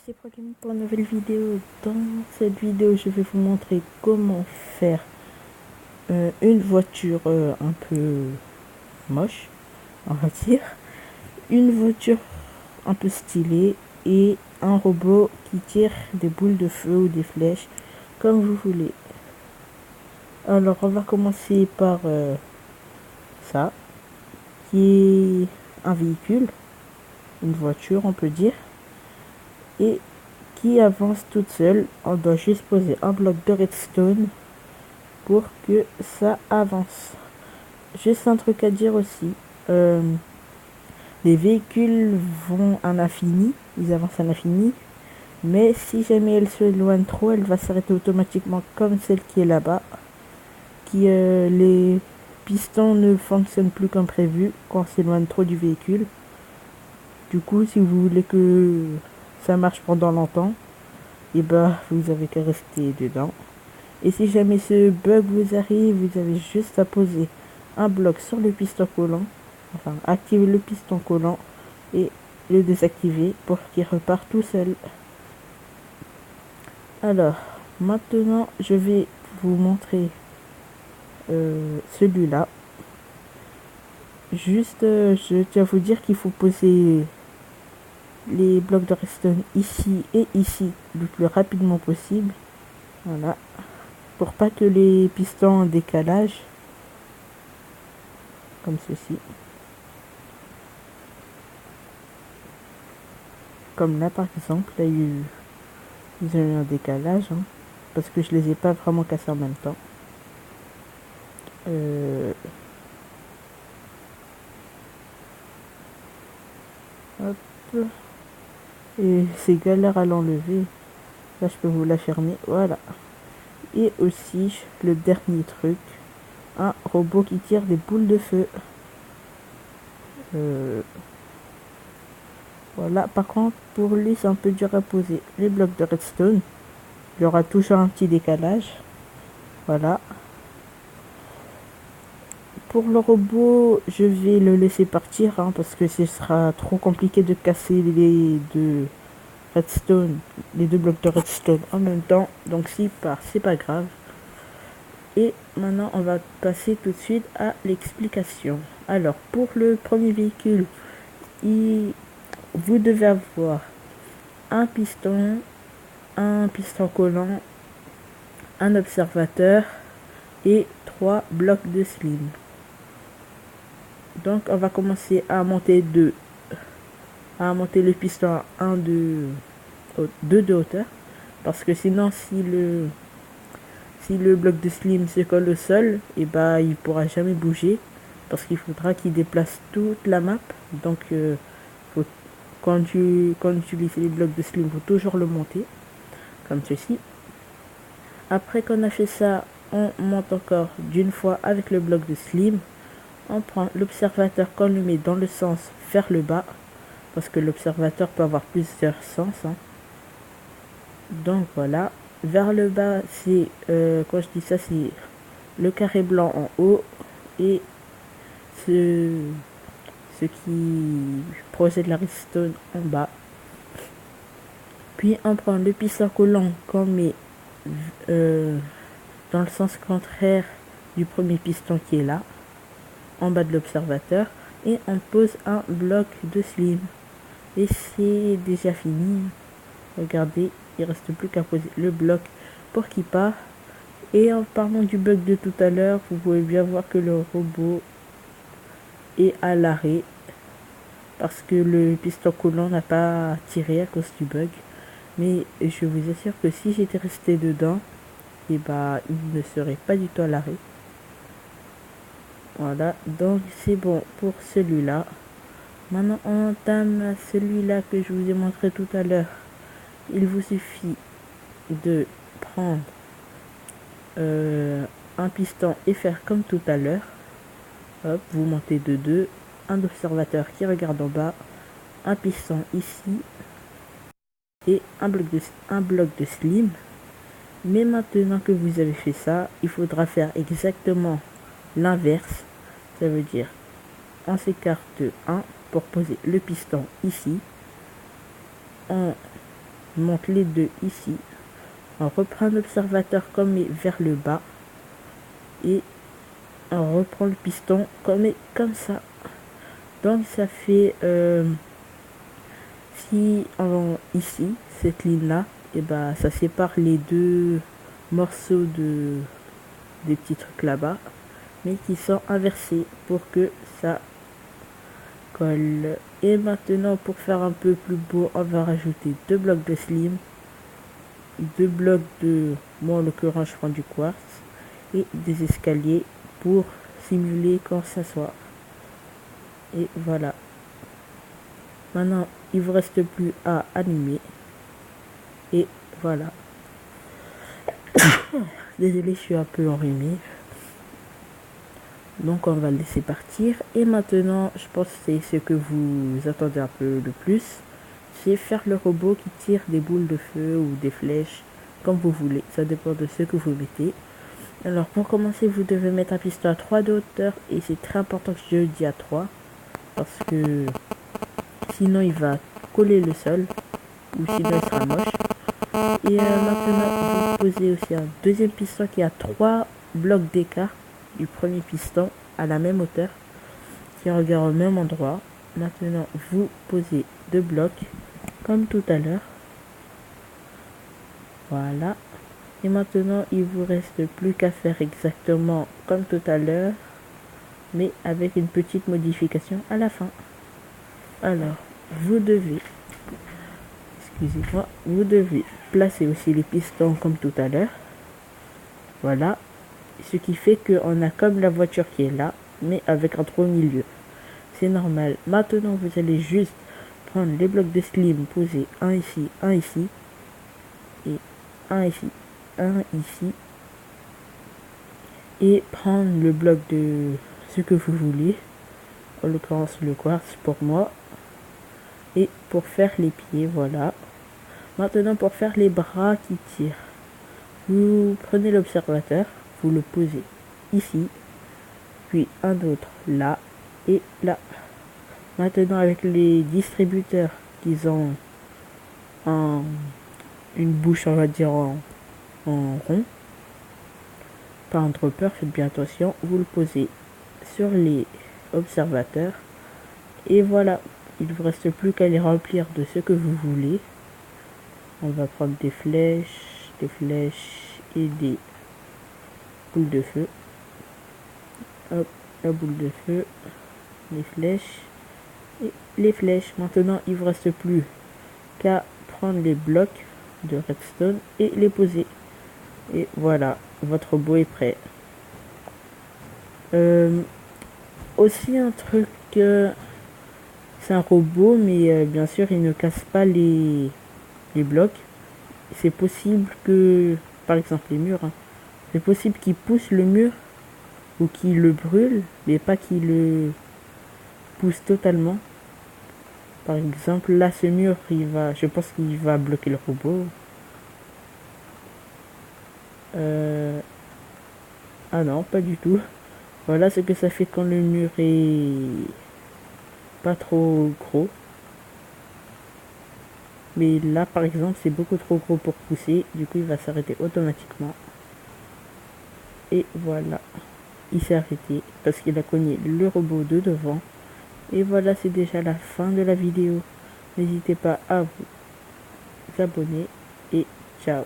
c'est Protéine pour une nouvelle vidéo. Dans cette vidéo, je vais vous montrer comment faire une voiture un peu moche, on va dire. Une voiture un peu stylée et un robot qui tire des boules de feu ou des flèches, comme vous voulez. Alors, on va commencer par ça, qui est un véhicule, une voiture, on peut dire. Et qui avance toute seule. On doit juste poser un bloc de redstone pour que ça avance. Juste un truc à dire aussi. Les véhicules vont à l'infini. Ils avancent à l'infini. Mais si jamais elle s'éloigne trop, elle va s'arrêter automatiquement comme celle qui est là-bas. Les pistons ne fonctionnent plus comme prévu quand on s'éloigne trop du véhicule. Du coup, si vous voulez que ça marche pendant longtemps, et vous avez qu'à rester dedans. Et si jamais ce bug vous arrive, vous avez juste à poser un bloc sur le piston collant, enfin activer le piston collant et le désactiver pour qu'il repart tout seul. Alors maintenant je vais vous montrer celui-là. Juste je tiens à vous dire qu'il faut poser les blocs de redstone ici et ici le plus rapidement possible. Voilà, pour pas que les pistons en décalage, comme ceci. Comme là par exemple, là, ils ont eu un décalage, hein, parce que je les ai pas vraiment cassés en même temps. Hop. Et c'est galère à l'enlever. Là je peux vous l'affirmer, voilà. Et aussi le dernier truc, un robot qui tire des boules de feu. Voilà, par contre pour lui c'est un peu dur à poser les blocs de redstone. Il y aura toujours un petit décalage. Voilà. Pour le robot, je vais le laisser partir, hein, parce que ce sera trop compliqué de casser les deux redstone, les deux blocs de redstone en même temps. Donc s'il part, c'est pas grave. Et maintenant, on va passer tout de suite à l'explication. Alors, pour le premier véhicule, vous devez avoir un piston collant, un observateur et 3 blocs de slim. Donc on va commencer à monter le piston à 2 de hauteur, parce que sinon si le bloc de slim se colle au sol, et il pourra jamais bouger, parce qu'il faudra qu'il déplace toute la map. Donc quand tu utilises les blocs de slim, il faut toujours le monter comme ceci. Après qu'on a fait ça, on monte encore d'une fois avec le bloc de slim. On prend l'observateur qu'on le met dans le sens vers le bas, parce que l'observateur peut avoir plusieurs sens, hein. Donc voilà, vers le bas, c'est quand je dis ça, c'est le carré blanc en haut et ce qui procède la redstone en bas. Puis on prend le piston collant qu'on met dans le sens contraire du premier piston qui est là, en bas de l'observateur, et on pose un bloc de slim. Et c'est déjà fini. Regardez, il reste plus qu'à poser le bloc pour qu'il part. Et en parlant du bug de tout à l'heure, vous pouvez bien voir que le robot est à l'arrêt, parce que le piston collant n'a pas tiré à cause du bug. Mais je vous assure que si j'étais resté dedans, il ne serait pas du tout à l'arrêt. Voilà, donc c'est bon pour celui-là. Maintenant on entame celui-là que je vous ai montré tout à l'heure. Il vous suffit de prendre un piston et faire comme tout à l'heure. Hop, vous montez de 2, un observateur qui regarde en bas, un piston ici et un bloc de slim. Mais maintenant que vous avez fait ça, il faudra faire exactement l'inverse. Ça veut dire on s'écarte de 1 pour poser le piston ici. On monte les deux ici. On reprend l'observateur comme vers le bas. Et on reprend le piston comme ça. Donc ça fait si ici cette ligne là, et ben ça sépare les deux morceaux des petits trucs là-bas, mais qui sont inversés pour que ça colle. Et maintenant, pour faire un peu plus beau, on va rajouter 2 blocs de slim, 2 blocs de, moi en l'occurrence je prends du quartz, et des escaliers pour simuler quand ça soit. Et voilà. Maintenant, il vous reste plus à animer. Et voilà. Désolé, je suis un peu enrhumé. Donc on va le laisser partir. Et maintenant, je pense que c'est ce que vous attendez un peu le plus. C'est faire le robot qui tire des boules de feu ou des flèches, comme vous voulez. Ça dépend de ce que vous mettez. Alors pour commencer, vous devez mettre un piston à 3 de hauteur. Et c'est très important que je le dise à 3. Parce que sinon il va coller le sol. Ou sinon il sera moche. Et maintenant, vous posez aussi un deuxième piston qui a 3 blocs d'écart du premier piston à la même hauteur, qui regarde au même endroit. Maintenant, vous posez 2 blocs comme tout à l'heure. Voilà. Et maintenant, il vous reste plus qu'à faire exactement comme tout à l'heure, mais avec une petite modification à la fin. Alors, vous devez placer aussi les pistons comme tout à l'heure. Voilà. Ce qui fait qu'on a comme la voiture qui est là, mais avec un trou au milieu. C'est normal. Maintenant, vous allez juste prendre les blocs de slim, poser un ici, et un ici, un ici. Et prendre le bloc de ce que vous voulez. En l'occurrence, le quartz pour moi. Et pour faire les pieds, voilà. Maintenant, pour faire les bras qui tirent, vous prenez l'observateur, vous le posez ici, puis un autre là et là. Maintenant, avec les distributeurs qui ont une bouche, on va dire, en rond, pas en dropper, faites bien attention, vous le posez sur les observateurs. Et voilà, il ne vous reste plus qu'à les remplir de ce que vous voulez. On va prendre des flèches et des boules de feu. Hop, la boule de feu, les flèches et les flèches. Maintenant, il ne vous reste plus qu'à prendre les blocs de redstone et les poser. Et voilà, votre robot est prêt. Aussi un truc, c'est un robot, mais bien sûr, il ne casse pas les blocs. C'est possible que, par exemple les murs, c'est possible qu'il pousse le mur ou qu'il le brûle, mais pas qu'il le pousse totalement. Par exemple, là, ce mur, je pense qu'il va bloquer le robot. Ah non, pas du tout. Voilà ce que ça fait quand le mur est pas trop gros. Mais là, par exemple, c'est beaucoup trop gros pour pousser. Du coup, il va s'arrêter automatiquement. Et voilà. Il s'est arrêté parce qu'il a cogné le robot de devant. Et voilà, c'est déjà la fin de la vidéo. N'hésitez pas à vous abonner. Et ciao.